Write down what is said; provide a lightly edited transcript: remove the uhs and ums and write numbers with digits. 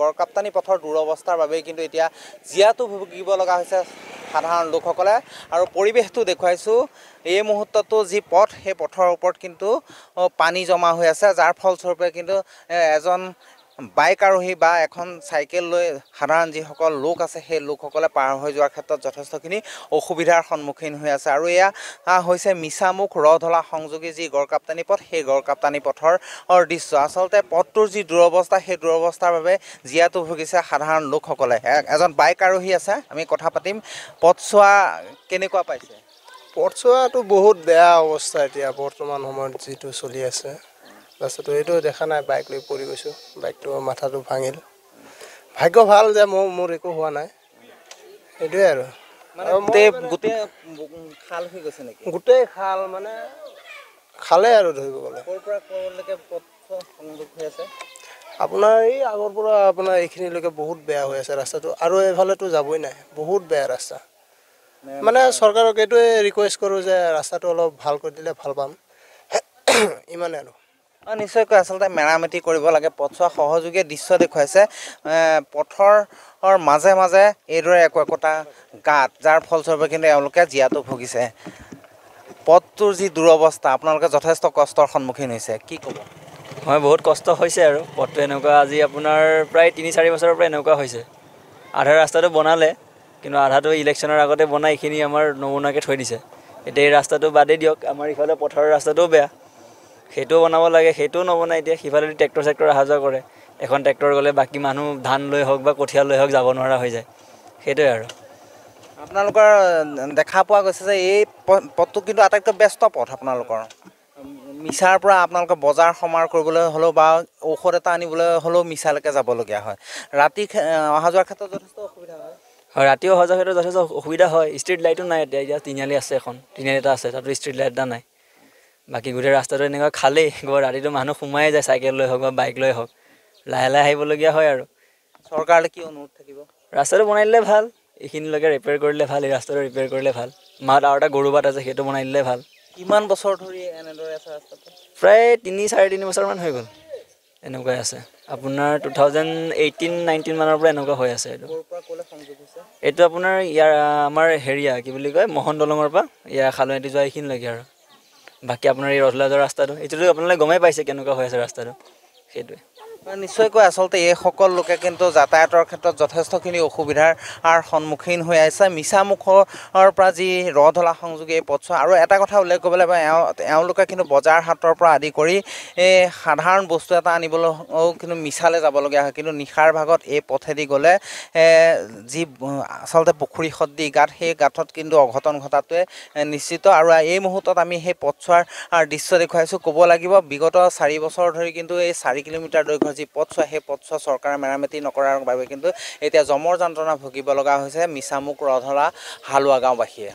গড়কাপ্তানি পথৰ দুৰৱস্থাৰ বাবে কিন্তু এতিয়া জিয়াটো ভুগিব লগা হৈছে সাধাৰণ লোকসকলে আৰু পৰিৱেশটো দেখুৱাইছো এই মুহূৰ্তটো যি পথ সেই পথৰ ওপৰত কিন্তু পানী জমা হৈ আছে যাৰ ফলস্বৰূপে কিন্তু এজন বাইক আৰোহী বা এখন সাইকেল লৈ সাধাৰণ যিসকল লোক আছে সেই লোকসকলে পাৰ হৈ যোৱাৰ ক্ষেত্ৰত যথেষ্টখিনি অসুবিধাৰ সন্মুখীন হৈ আছে আৰু এয়া হৈছে মিছামুখ ৰধলা সংযোগী যি গড়কাপ্তানি পথ সেই গড়কাপ্তানি পথৰ দৃশ্য আচলতে পথটোৰ যি দুৰৱস্থা সেই দুৰৱস্থাৰ বাবে জিয়াটো ভুগিছে সাধাৰণ লোকসকলে এজন বাইক আৰোহী আছে আমি কথা পাতিম পথছোৱা কেনেকুৱা পাইছে পথছোৱাটো বহুত বেয়া অৱস্থা এতিয়া বৰ্তমান সময়ত যিটো চলি আছে ৰাস্তাটো এইটো দেখা নাই বাইক লৈ পৰি গৈছো বাইকটো মাথাটো ভাঙিল ভাগ্য ভাল যে মোৰ একো হোৱা নাই এইটোৱে আৰু গোটেই খাল হৈ গৈছে নেকি গোটেই খাল মানে খালে আৰু ধৰিব গ'লে ক'ৰ পৰা ক'লৈকে পথ সংযোগ হৈ আছে আপোনাৰ এই আগৰ পৰা আপোনাৰ এইখিনিলৈকে বহুত বেয়া হৈ আছে ৰাস্তাটো আৰু এইফালেতো যাবই নাই বহুত বেয়া ৰাস্তা মানে চৰকাৰক এইটোৱে ৰিকুৱেষ্ট কৰোঁ যে ৰাস্তাটো অলপ ভাল কৰি দিলে ভাল পাম ইমানে আৰু নিশ্চয়কৈ আচলতে মেৰামতি কৰিব লাগে পথছোৱা সহযোগীয়ে দৃশ্য দেখুৱাইছে পথৰ মাজে মাজে এইদৰে একোটা গাঁত যাৰ ফলস্বৰূপে কিন্তু এওঁলোকে জিয়াটো ভুগিছে পথটোৰ যি দুৰৱস্থা আপোনালোকে যথেষ্ট কষ্টৰ সন্মুখীন হৈছে কি ক'ব হয় বহুত কষ্ট হৈছে আৰু পথটো এনেকুৱা আজি আপোনাৰ প্ৰায় ৩-৪ বছৰৰ পৰা এনেকুৱা হৈছে আধা ৰাস্তাটো বনালে কিন্তু আধাটো ইলেকশ্যনৰ আগতে বনাই এইখিনি আমাৰ নবনাকৈ থৈ দিছে এতিয়া এই ৰাস্তাটো বাদেই দিয়ক আমাৰ ইফালে পথৰ ৰাস্তাটোও বেয়া সেইটোও বনাব লাগে সেইটোও নবনাই এতিয়া সিফালে ট্ৰেক্টৰ অহা যোৱা কৰে এখন ট্ৰেক্টৰ গ'লে বাকী মানুহ ধান লৈ হওক বা কঠীয়া লৈ হওক যাব নোৱাৰা হৈ যায় সেইটোৱে আৰু আপোনালোকৰ দেখা পোৱা গৈছে যে এই পথটো কিন্তু আটাইতকৈ ব্যস্ত পথ আপোনালোকৰ মিছাৰ পৰা আপোনালোকে বজাৰ সমাৰ কৰিবলৈ হ'লেও বা ঔষধ এটা আনিবলৈ হ'লেও মিছালৈকে যাবলগীয়া হয় ৰাতি অহা যোৱাৰ ক্ষেত্ৰত যথেষ্ট অসুবিধা হয় হয় ৰাতি অহা যোৱাৰ ক্ষেত্ৰত যথেষ্ট অসুবিধা হয় ষ্ট্ৰীট লাইটো নাই এতিয়া তিনিআলি আছে এখন তিনিআলি এটা আছে তাতো ষ্ট্ৰীট লাইট এটা নাই বাকী গোটেই ৰাস্তাটো এনেকুৱা খালেই ৰাতিটো মানুহ সোমাই যায় চাইকেল লৈ হওক বা বাইক লৈ হওক লাহে লাহে আহিবলগীয়া হয় আৰু চৰকাৰলৈ কি অনুৰোধ থাকিব ৰাস্তাটো বনাই দিলে ভাল এইখিনিলৈকে ৰিপেয়াৰ কৰিলে ভাল এই ৰাস্তাটো ৰিপেয়াৰ কৰিলে ভাল মাত আৰু এটা গৰু বাট আছে সেইটো বনাই দিলে ভাল কিমান বছৰ ধৰি এনেদৰে আছে ৰাস্তাটো প্ৰায় ৩-৩.৫ বছৰমান হৈ গ'ল এনেকুৱাই আছে আপোনাৰ 2018-19 মানৰ পৰা এনেকুৱা হৈ আছে এইটো আপোনাৰ ইয়াৰ আমাৰ হেৰিয়া কি বুলি কয় মোহন দলঙৰ পৰা ইয়াৰ খালুৱাটি যোৱা এইখিনিলৈকে আৰু বাকী আপোনাৰ এই ৰধলা যোৱা ৰাস্তাটো এইটোতো আপোনালোকে গমেই পাইছে কেনেকুৱা হৈ আছে ৰাস্তাটো সেইটোৱে নিশ্চয়কৈ আচলতে এইসকল লোকে কিন্তু যাতায়াতৰ ক্ষেত্ৰত যথেষ্টখিনি অসুবিধাৰ সন্মুখীন হৈ আছে মিছামুখৰ পৰা যি ৰধলা সংযোগী এই পথছোৱা আৰু এটা কথা উল্লেখ কৰিবলৈ এওঁলোকে কিন্তু বজাৰ হাটৰ পৰা আদি কৰি এই সাধাৰণ বস্তু এটা আনিবলৈও কিন্তু মিছালৈ যাবলগীয়া হয় কিন্তু নিশাৰ ভাগত এই পথেদি গ'লে যি আচলতে পুখুৰী সদৃশ গাঁত সেই গাঁতত কিন্তু অঘটন ঘটাটোৱে নিশ্চিত আৰু এই মুহূৰ্তত আমি সেই পথছোৱাৰ দৃশ্য দেখুৱাইছোঁ ক'ব লাগিব বিগত 4 বছৰ ধৰি কিন্তু এই 4 কিলোমিটাৰ দৈৰ্ঘ্যৰ যি পথছোৱা সেই পথছোৱা চৰকাৰে মেৰামতি নকৰাৰ বাবে কিন্তু এতিয়া জমৰ যন্ত্ৰণা ভুগিব লগা হৈছে মিছামুখ ৰধলা হালোৱা গাঁওবাসীয়ে